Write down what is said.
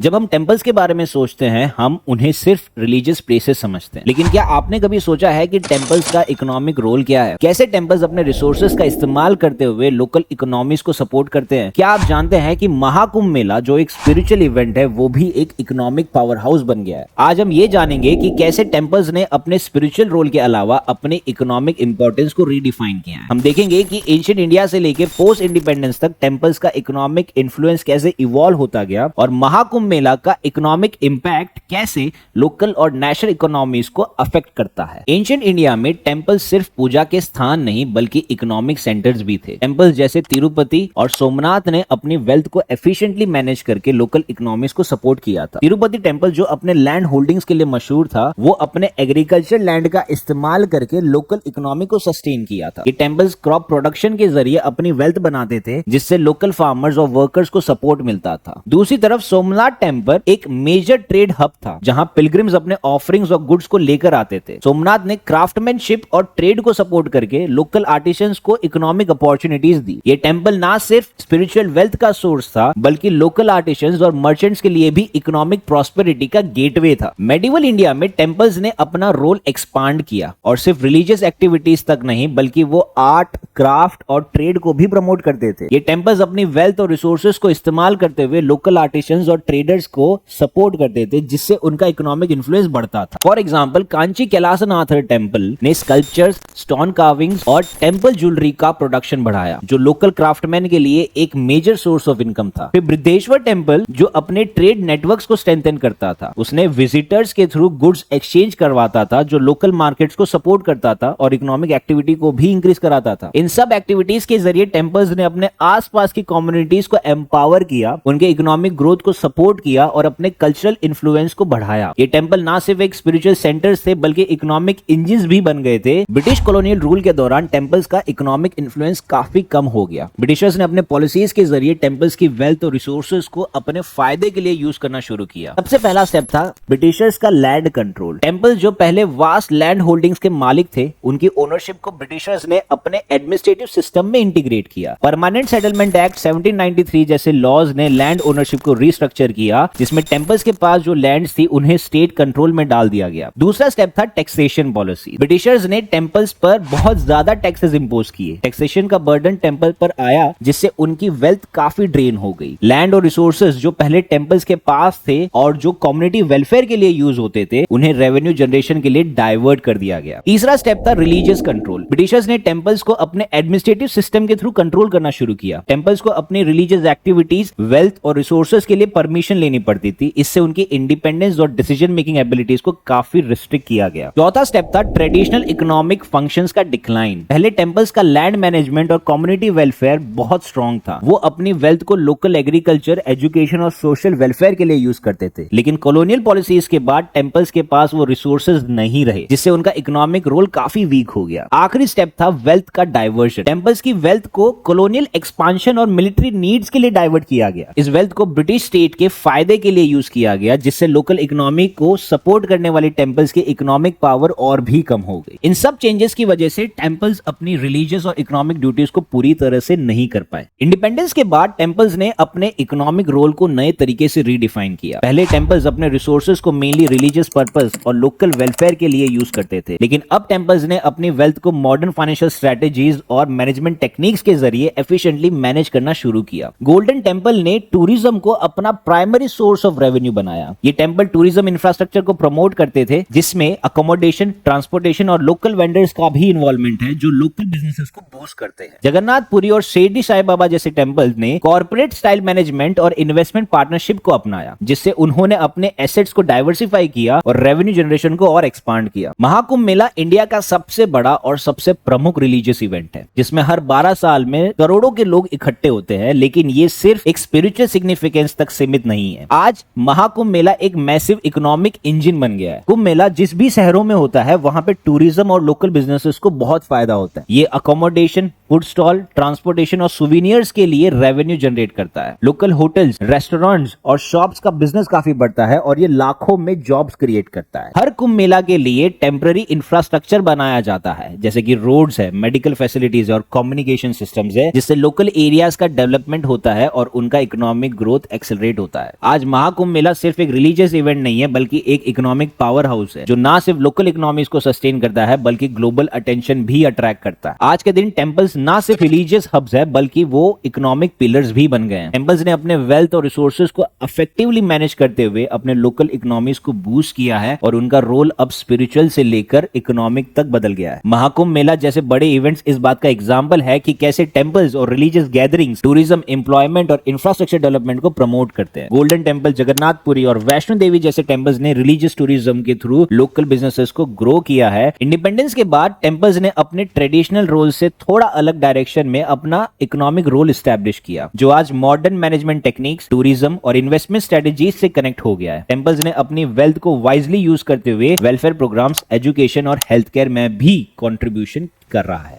जब हम टेम्पल्स के बारे में सोचते हैं हम उन्हें सिर्फ रिलीजियस प्लेसेस समझते हैं, लेकिन क्या आपने कभी सोचा है कि टेम्पल्स का इकोनॉमिक रोल क्या है? कैसे टेम्पल्स अपने रिसोर्सेज का इस्तेमाल करते हुए लोकल इकोनॉमीज को सपोर्ट करते हैं? क्या आप जानते हैं कि महाकुंभ मेला जो एक स्पिरिचुअल इवेंट है वो भी एक इकोनॉमिक पावर हाउस बन गया है? आज हम ये जानेंगे कि कैसे टेम्पल्स ने अपने स्पिरिचुअल रोल के अलावा अपने इकोनॉमिक इंपॉर्टेंस को रीडिफाइन किया है। हम देखेंगे कि एंशिएंट इंडिया से लेकर पोस्ट इंडिपेंडेंस तक टेम्पल्स का इकोनॉमिक इन्फ्लुएंस कैसे इवॉल्व होता गया और महाकुंभ मेला का इकोनॉमिक इंपैक्ट कैसे लोकल और नेशनल इकोनॉमीज को अफेक्ट करता है। एंशिएंट इंडिया में टेंपल सिर्फ पूजा के स्थान नहीं बल्कि इकोनॉमिक सेंटर्स भी थे। टेंपल्स जैसे तिरुपति और सोमनाथ ने अपनी वेल्थ को एफिशिएंटली मैनेज करके लोकल इकोनॉमीज को सपोर्ट किया था। तिरुपति टेंपल जो अपने लैंड होल्डिंग्स के लिए मशहूर था, वो अपने एग्रीकल्चर लैंड का इस्तेमाल करके लोकल इकोनॉमी को सस्टेन किया था। ये टेंपल्स क्रॉप प्रोडक्शन के जरिए अपनी वेल्थ बनाते थे, जिससे लोकल फार्मर्स और वर्कर्स को सपोर्ट मिलता था। दूसरी तरफ सोमनाथ टेंपल एक मेजर ट्रेड हब था, जहां पिलग्रिम्स अपने ऑफरिंग्स और गुड्स को लेकर आते थे। सोमनाथ ने क्राफ्टमैनशिप और ट्रेड को सपोर्ट करके लोकल आर्टिसंस को इकोनॉमिक अपॉर्चुनिटीज दी। ये टेंपल ना सिर्फ स्पिरिचुअल वेल्थ का सोर्स था बल्कि लोकल आर्टिसंस और मर्चेंट्स के लिए भी इकोनॉमिक प्रॉस्पेरिटी का गेटवे था। मेडिवल इंडिया में टेंपल्स ने अपना रोल एक्सपांड किया और सिर्फ रिलीजियस एक्टिविटीज तक नहीं बल्कि वो आर्ट, क्राफ्ट और ट्रेड को भी प्रमोट करते थे। ये टेंपल्स अपनी वेल्थ और रिसोर्सेज को इस्तेमाल करते हुए लोकल आर्टिसंस और ट्रेडर्स को सपोर्ट करते थे, जिससे उनका इकोनॉमिक इन्फ्लुएंस बढ़ता था। फॉर एग्जांपल कांची कैलासनाथर टेंपल ने स्कल्पचर्स, स्टोन कार्विंग्स और टेंपल ज्वेलरी का प्रोडक्शन बढ़ाया, जो लोकल क्राफ्टमैन के लिए एक मेजर सोर्स ऑफ इनकम था। फिर बृहदेश्वर टेंपल जो अपने ट्रेड नेटवर्क्स को स्ट्रेंथन करता था, उसने विजिटर्स के थ्रू गुड्स एक्सचेंज करवाता था, जो लोकल मार्केट्स को सपोर्ट करता था और इकोनॉमिक एक्टिविटी को भी इंक्रीज कराता था। इन सब एक्टिविटीज के जरिए टेंपल्स ने अपने आसपास की कम्युनिटीज को एम्पावर किया, उनके इकोनॉमिक ग्रोथ को सपोर्ट किया और अपने कल्चरल इन्फ्लुएंस को बढ़ाया। ये टेंपल ना सिर्फ एक स्पिरिचुअल सेंटर्स थे बल्कि इकोनॉमिक इंजिन्स भी बन गए थे। ब्रिटिश कॉलोनियल रूल के दौरान टेंपल्स का इकोनॉमिक इन्फ्लुएंस काफी कम हो गया। ब्रिटिशर्स ने अपने पॉलिसीज के जरिए टेंपल्स की वेल्थ और रिसोर्सेज को अपने फायदे के लिए यूज करना शुरू किया। सबसे पहला स्टेप था ब्रिटिशर्स का लैंड कंट्रोल। टेंपल जो पहले वास्ट लैंड होल्डिंग्स के मालिक थे, उनकी ओनरशिप को ब्रिटिशर्स ने अपने एडमिनिस्ट्रेटिव सिस्टम में इंटीग्रेट किया। परमानेंट सेटलमेंट एक्ट 1793 जैसे लॉज ने लैंड ओनरशिप को रिस्ट्रक्चर किया, जिसमें टेंपल्स के पास जो लैंड्स थी उन्हें स्टेट कंट्रोल में डाल दिया गया। दूसरा स्टेप था टैक्सेशन पॉलिसी। ब्रिटिशर्स ने टेंपल्स पर बहुत ज्यादा टैक्सेस इंपोज किए। टैक्सेशन का बर्डन टेंपल पर आया, जिससे उनकी वेल्थ काफी ड्रेन हो गई। लैंड और रिसोर्सेज जो पहले टेंपल्स के पास थे और जो कम्युनिटी वेलफेयर के लिए यूज होते थे, उन्हें रेवेन्यू जनरेशन के लिए डाइवर्ट कर दिया गया। तीसरा स्टेप था रिलीजियस कंट्रोल। ब्रिटिशर्स ने टेंपल्स को अपने एडमिनिस्ट्रेटिव सिस्टम के थ्रू कंट्रोल करना शुरू किया। टेंपल्स को अपनी रिलीजियस एक्टिविटीज, वेल्थ और रिसोर्सेज के लिए परमिशन लेनी पड़ती थी। इससे उनकी इंडिपेंडेंस और डिसीजन मेकिंग एबिलिटीज को काफी रिस्ट्रिक्ट किया गया। चौथा स्टेप था ट्रेडिशनल इकोनॉमिक फंक्शंस का डिक्लाइन। पहले टेंपल्स का लैंड मैनेजमेंट और कम्युनिटी वेलफेयर बहुत स्ट्रांग था। वो अपनी वेल्थ को लोकल एग्रीकल्चर, एजुकेशन और सोशल वेलफेयर के लिए यूज करते थे। लेकिन कॉलोनियल पॉलिसीज के बाद टेंपल्स के पास वो रिसोर्सेज नहीं रहे, जिससे उनका इकोनॉमिक रोल काफी वीक हो गया। आखिरी स्टेप था वेल्थ का डाइवर्जन। टेंपल्स की वेल्थ को कॉलोनियल एक्सपांशन और मिलिट्री नीड्स के लिए डाइवर्ट किया गया। इस वेल्थ को ब्रिटिश स्टेट के फायदे के लिए यूज किया गया, जिससे लोकल इकोनॉमी को सपोर्ट करने वाली टेंपल्स की इकोनॉमिक पावर और भी कम हो गई। इन सब चेंजेस की वजह से टेंपल्स अपनी रिलीजियस और इकोनॉमिक ड्यूटीज को पूरी तरह से नहीं कर पाए। इंडिपेंडेंस के बाद टेंपल्स ने अपने इकोनॉमिक रोल को नए तरीके से रीडिफाइन किया। पहले टेंपल्स अपने रिसोर्सेज को मेनली रिलीजियस पर्पस और लोकल वेलफेयर के लिए यूज करते थे, लेकिन अब टेंपल्स ने अपनी वेल्थ को मॉडर्न फाइनेंशियल स्ट्रेटेजीज और मैनेजमेंट टेक्निक्स के जरिए एफिशिएंटली मैनेज करना शुरू किया। गोल्डन टेंपल ने टूरिज्म को अपना प्राइमरी सोर्स ऑफ रेवेन्यू बनाया। ये टेंपल टूरिज्म इंफ्रास्ट्रक्चर को प्रमोट करते थे, जिसमें अकोमोडेशन, ट्रांसपोर्टेशन और लोकल वेंडर्स का भी इन्वॉल्वमेंट है, जो लोकल बिजनेसेस को बूस्ट करते हैं। जगन्नाथपुरी और शिरडी साईं बाबा जैसे टेंपल्स ने कॉर्पोरेट स्टाइल मैनेजमेंट और इन्वेस्टमेंट पार्टनरशिप को अपनाया, जिससे उन्होंने अपने एसेट्स को डाइवर्सिफाई किया और रेवेन्यू जनरेशन को और एक्सपांड किया। महाकुंभ मेला इंडिया का सबसे बड़ा और सबसे प्रमुख रिलीजियस इवेंट है, जिसमें हर 12 साल में करोड़ों के लोग इकट्ठे होते हैं, लेकिन ये सिर्फ एक स्पिरिचुअल सिग्निफिकेंस तक सीमित नहीं है। आज महाकुंभ मेला एक मैसिव इकोनॉमिक इंजन बन गया है। कुंभ मेला जिस भी शहरों में होता है, वहां पे टूरिज्म और लोकल बिजनेसेस को बहुत फायदा होता है। ये अकोमोडेशन, फूड स्टॉल, ट्रांसपोर्टेशन और सुविनियर्स के लिए रेवेन्यू जनरेट करता है। लोकल होटल्स, रेस्टोरेंट्स और शॉप्स का बिजनेस काफी बढ़ता है और ये लाखों में जॉब्स क्रिएट करता है। हर कुंभ मेला के लिए टेम्पररी इंफ्रास्ट्रक्चर बनाया जाता है, जैसे कि रोड्स है, मेडिकल फैसिलिटीज और कम्युनिकेशन सिस्टम्स है, जिससे लोकल एरियाज का डेवलपमेंट होता है और उनका इकोनॉमिक ग्रोथ एक्सेलरेट होता है। आज महाकुंभ मेला सिर्फ एक रिलीजियस इवेंट नहीं है, बल्कि एक इकोनॉमिक पावर हाउस है, जो ना सिर्फ लोकल इकोनॉमीज को सस्टेन करता है, बल्कि ग्लोबल अटेंशन भी अट्रैक्ट करता है। आज के दिन टेंपल्स ना सिर्फ रिलीजियस हब्स है, बल्कि वो इकोनॉमिक पिलर्स भी बन गए हैं। टेंपल्स ने अपने वेल्थ और रिसोर्सेज को इफेक्टिवली मैनेज करते हुए अपने लोकल इकोनॉमीज को बूस्ट किया है और उनका रोल अब स्पिरिचुअल से लेकर इकोनॉमिक तक बदल गया है। महाकुंभ मेला जैसे बड़े इवेंट्स इस बात का एग्जांपल है कि कैसे टेंपल्स और रिलीजियस गैदरिंग्स टूरिज्म, एम्प्लॉयमेंट और इंफ्रास्ट्रक्चर डेवलपमेंट को प्रमोट करते हैं। गोल्डन टेंपल, जगन्नाथपुरी और वैष्णो देवी जैसे टेंपल्स ने रिलीजियस टूरिज्म के थ्रू लोकल बिजनेसेस को ग्रो किया है। इंडिपेंडेंस के बाद टेंपल्स ने अपने ट्रेडिशनल रोल से थोड़ा अलग डायरेक्शन में अपना इकोनॉमिक रोल एस्टैब्लिश किया, जो आज मॉडर्न मैनेजमेंट टेक्निक्स, टूरिज्म और इन्वेस्टमेंट स्ट्रेटेजीज से कनेक्ट हो गया है। टेंपल्स ने अपनी वेल्थ को वाइजली यूज करते हुए वेलफेयर प्रोग्राम्स, एजुकेशन और हेल्थ केयर में भी कंट्रीब्यूशन कर रहा है।